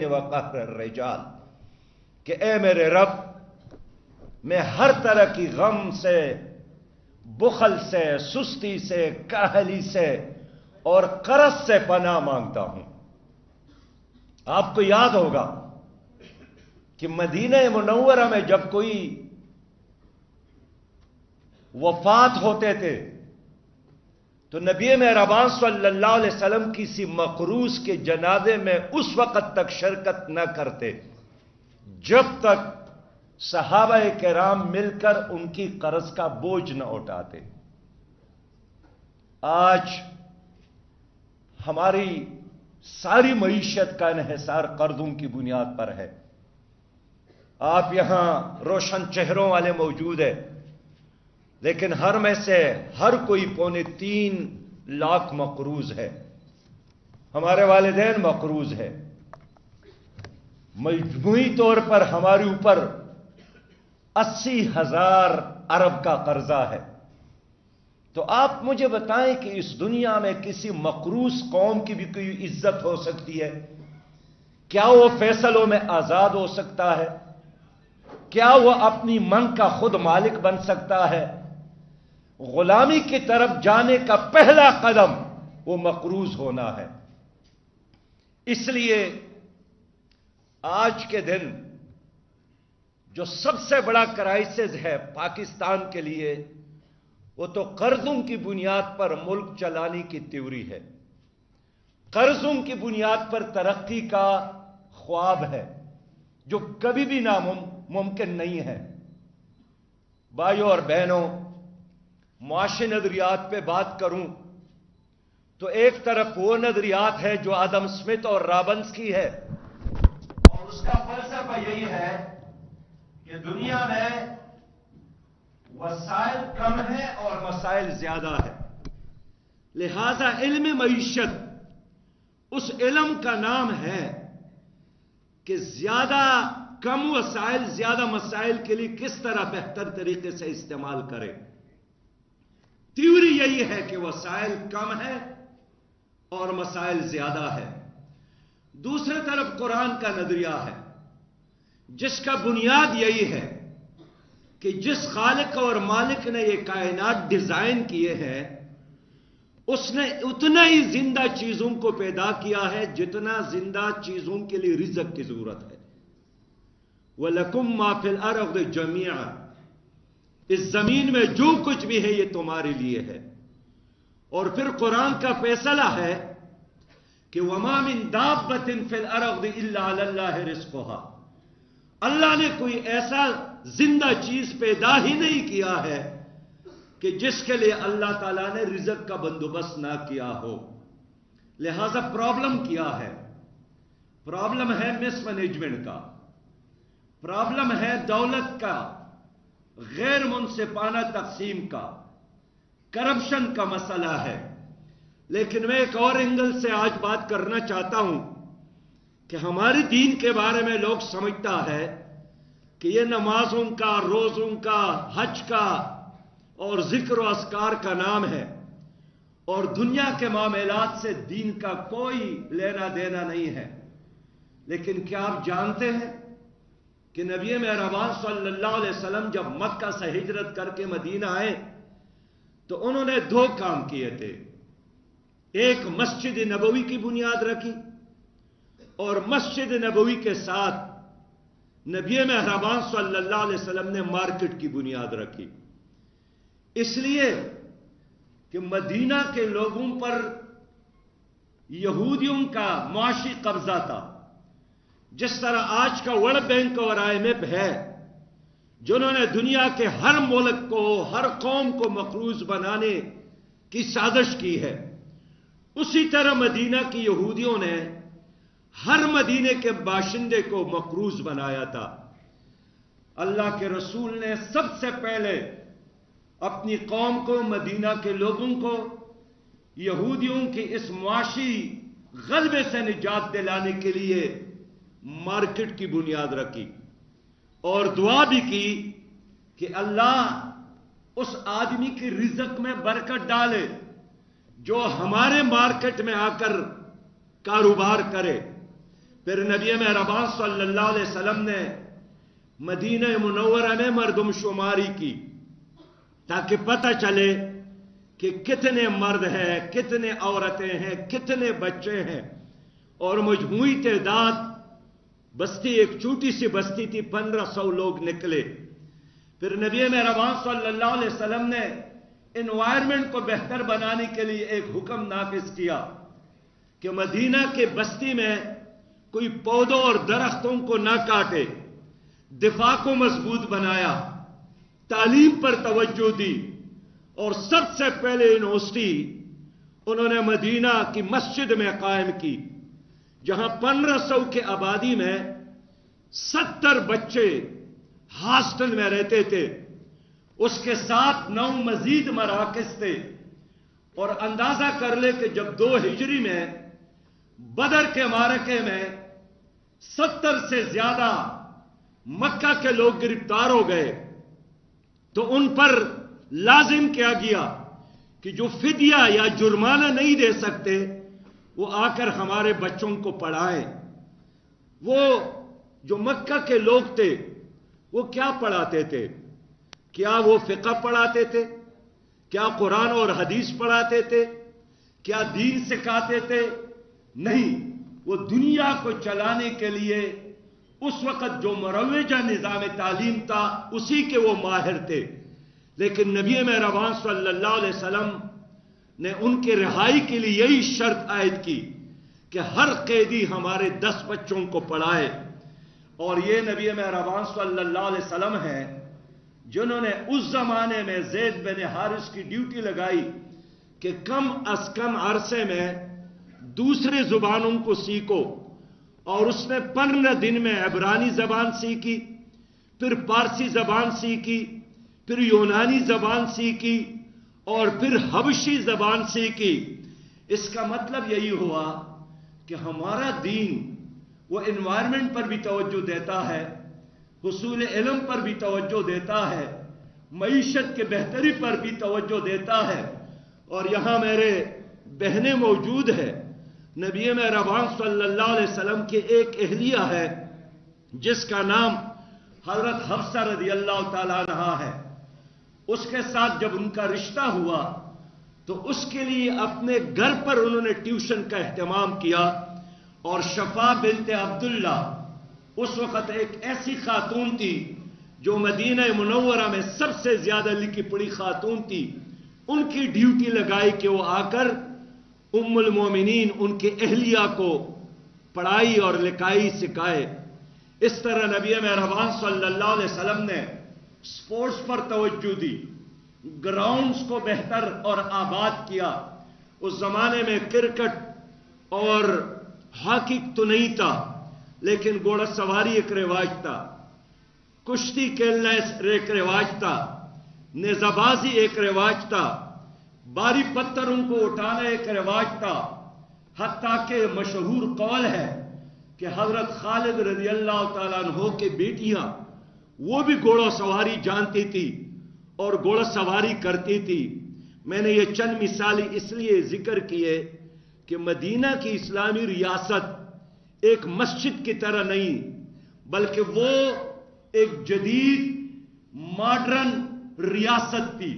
الليل وقهر الرجال کہ اے میرے رب میں ہر طرح کی غم سے، بخل سے، سستی سے، کاہلی سے اور قرض سے پناہ مانگتا ہوں۔ آپ کو یاد ہوگا کہ مدینہ منورہ میں جب کوئی وفات ہوتے تھے تو نبی مہربان صلی اللہ علیہ وسلم کسی مقروض کے جنازے میں اس وقت تک شرکت نہ کرتے جب تک صحابہ کرام مل کر ان کی قرض کا بوجھ نہ اٹھاتے۔ آج ہماری ساری معیشت کا انحصار قرضوں کی بنیاد پر ہے۔ آپ یہاں روشن چہروں والے موجود ہیں، لیکن ہر میں سے ہر کوئی 3.25 لاکھ مقروض ہے۔ ہمارے والدین مقروض ہے۔ مجموعی طور پر ہمارے اوپر 80,000 ارب کا قرضہ ہے۔ تو آپ مجھے بتائیں کہ اس دنیا میں کسی مقروض قوم کی بھی کوئی عزت ہو سکتی ہے؟ کیا وہ فیصلوں میں آزاد ہو سکتا ہے؟ کیا وہ اپنی من کا خود مالک بن سکتا ہے؟ غلامی کی طرف جانے کا پہلا قدم وہ مقروض ہونا ہے۔ اس لیے آج کے دن جو سب سے بڑا کرائسس ہے پاکستان کے لیے، وہ تو قرضوں کی بنیاد پر ملک چلانے کی تیوری ہے، قرضوں کی بنیاد پر ترقی کا خواب ہے جو کبھی بھی ناممکن نہیں ہے۔ بھائیوں اور بہنوں، معاشی نظریات پہ بات کروں تو ایک طرف وہ نظریات ہے جو آدم اسمتھ اور رابنس کی ہے، اور اس کا فلسفہ یہی ہے کہ دنیا میں وسائل کم ہیں اور مسائل زیادہ ہیں، لہذا علم معیشت اس علم کا نام ہے کہ زیادہ کم وسائل زیادہ مسائل کے لیے کس طرح بہتر طریقے سے استعمال کرے۔ تیوری یہی ہے کہ وسائل کم ہیں اور مسائل زیادہ ہے۔ دوسری طرف قرآن کا نظریہ ہے جس کا بنیاد یہی ہے کہ جس خالق اور مالک نے یہ کائنات ڈیزائن کیے ہیں اس نے اتنا ہی زندہ چیزوں کو پیدا کیا ہے جتنا زندہ چیزوں کے لیے رزق کی ضرورت ہے۔ وَلَكُمْ مَا فِي الْأَرْضِ جَمِيعًا، اس زمین میں جو کچھ بھی ہے یہ تمہارے لیے ہے۔ اور پھر قرآن کا فیصلہ ہے کہ وَمَا مِن دَابَّةٍ فِي الْأَرْضِ إِلَّا عَلَى اللَّهِ رِزْقُهَا، اللہ نے کوئی ایسا زندہ چیز پیدا ہی نہیں کیا ہے کہ جس کے لیے اللہ تعالیٰ نے رزق کا بندوبست نہ کیا ہو۔ لہذا پرابلم کیا ہے؟ پرابلم ہے مس مینجمنٹ کا، پرابلم ہے دولت کا غیر منصفانہ تقسیم کا، کرپشن کا مسئلہ ہے۔ لیکن میں ایک اور اینگل سے آج بات کرنا چاہتا ہوں کہ ہمارے دین کے بارے میں لوگ سمجھتا ہے کہ یہ نمازوں کا، روزوں کا، حج کا اور ذکر و اذکار کا نام ہے، اور دنیا کے معاملات سے دین کا کوئی لینا دینا نہیں ہے۔ لیکن کیا آپ جانتے ہیں کہ نبی مہربان صلی اللہ علیہ وسلم جب مکہ سے ہجرت کر کے مدینہ آئے تو انہوں نے 2 کام کیے تھے۔ ایک مسجد نبوی کی بنیاد رکھی، اور مسجد نبوی کے ساتھ نبی مہربان صلی اللہ علیہ وسلم نے مارکیٹ کی بنیاد رکھی، اس لیے کہ مدینہ کے لوگوں پر یہودیوں کا معاشی قبضہ تھا۔ جس طرح آج کا ورلڈ بینک اور IMF ہے جنہوں نے دنیا کے ہر ملک کو، ہر قوم کو مقروض بنانے کی سازش کی ہے، اسی طرح مدینہ کی یہودیوں نے ہر مدینے کے باشندے کو مقروض بنایا تھا۔ اللہ کے رسول نے سب سے پہلے اپنی قوم کو، مدینہ کے لوگوں کو یہودیوں کی اس معاشی غلبے سے نجات دلانے کے لیے مارکیٹ کی بنیاد رکھی، اور دعا بھی کی کہ اللہ اس آدمی کی رزق میں برکت ڈالے جو ہمارے مارکیٹ میں آ کر کاروبار کرے۔ پھر نبی مہربان صلی اللہ علیہ وسلم نے مدینہ منورہ میں مردم شماری کی تاکہ پتہ چلے کہ کتنے مرد ہیں، کتنے عورتیں ہیں، کتنے بچے ہیں، اور مجموعی تعداد بستی ایک چھوٹی سی بستی تھی، 1500 لوگ نکلے۔ پھر نبی مہربان صلی اللہ علیہ وسلم نے انوائرمنٹ کو بہتر بنانے کے لیے ایک حکم نافذ کیا کہ مدینہ کے بستی میں کوئی پودوں اور درختوں کو نہ کاٹے، دفاع کو مضبوط بنایا، تعلیم پر توجہ دی، اور سب سے پہلے یونیورسٹی انہوں نے مدینہ کی مسجد میں قائم کی، جہاں 1500 کے آبادی میں 70 بچے ہاسٹل میں رہتے تھے، اس کے ساتھ 9 مزید مراکز تھے۔ اور اندازہ کر لے کہ جب 2 ہجری میں بدر کے معرکے میں 70 سے زیادہ مکہ کے لوگ گرفتار ہو گئے، تو ان پر لازم کیا گیا کہ جو فدیہ یا جرمانہ نہیں دے سکتے وہ آ کر ہمارے بچوں کو پڑھائیں۔ وہ جو مکہ کے لوگ تھے وہ کیا پڑھاتے تھے؟ کیا وہ فقہ پڑھاتے تھے؟ کیا قرآن اور حدیث پڑھاتے تھے؟ کیا دین سکھاتے تھے؟ نہیں، وہ دنیا کو چلانے کے لیے اس وقت جو مروجہ نظام تعلیم تھا اسی کے وہ ماہر تھے۔ لیکن نبی مہربان صلی اللہ علیہ وسلم نے ان کے رہائی کے لیے یہی شرط عائد کی کہ ہر قیدی ہمارے 10 بچوں کو پڑھائے۔ اور یہ نبی مہربان صلی اللہ علیہ وسلم ہیں جنہوں نے اس زمانے میں زید بن حارث کی ڈیوٹی لگائی کہ کم از کم عرصے میں دوسرے زبانوں کو سیکھو، اور اس نے 15 دن میں عبرانی زبان سیکھی، پھر پارسی زبان سیکھی، پھر یونانی زبان سیکھی، اور پھر حبشی زبان سیکھی۔ اس کا مطلب یہی ہوا کہ ہمارا دین وہ انوائرمنٹ پر بھی توجہ دیتا ہے، حصول علم پر بھی توجہ دیتا ہے، معیشت کے بہتری پر بھی توجہ دیتا ہے۔ اور یہاں میرے بہنیں موجود ہیں، نبی مہربان صلی اللہ علیہ وسلم کی ایک اہلیہ ہے جس کا نام حضرت حفصہ رضی اللہ تعالیٰ عنہا ہے۔ اس کے ساتھ جب ان کا رشتہ ہوا تو اس کے لیے اپنے گھر پر انہوں نے ٹیوشن کا اہتمام کیا، اور شفا بنت عبداللہ اس وقت ایک ایسی خاتون تھی جو مدینہ منورہ میں سب سے زیادہ لکھی پڑھی خاتون تھی۔ ان کی ڈیوٹی لگائی کہ وہ آ کر ام المومنین ان کے اہلیہ کو پڑھائی اور لکھائی سکھائے۔ اس طرح نبی مہربان صلی اللہ علیہ وسلم نے سپورٹس پر توجہ دی، گراؤنڈز کو بہتر اور آباد کیا۔ اس زمانے میں کرکٹ اور ہاکی تو نہیں تھا، لیکن گھوڑا سواری ایک رواج تھا، کشتی کھیلنا ایک رواج تھا، نیزہ بازی ایک رواج تھا، باری پتھروں کو اٹھانا ایک رواج تھا۔ حتیٰ کہ مشہور قول ہے کہ حضرت خالد رضی اللہ تعالیٰ عنہ کے بیٹیاں وہ بھی گھوڑا سواری جانتی تھی اور گھوڑا سواری کرتی تھی۔ میں نے یہ چند مثالیں اس لیے ذکر کیے کہ مدینہ کی اسلامی ریاست ایک مسجد کی طرح نہیں، بلکہ وہ ایک جدید ماڈرن ریاست تھی۔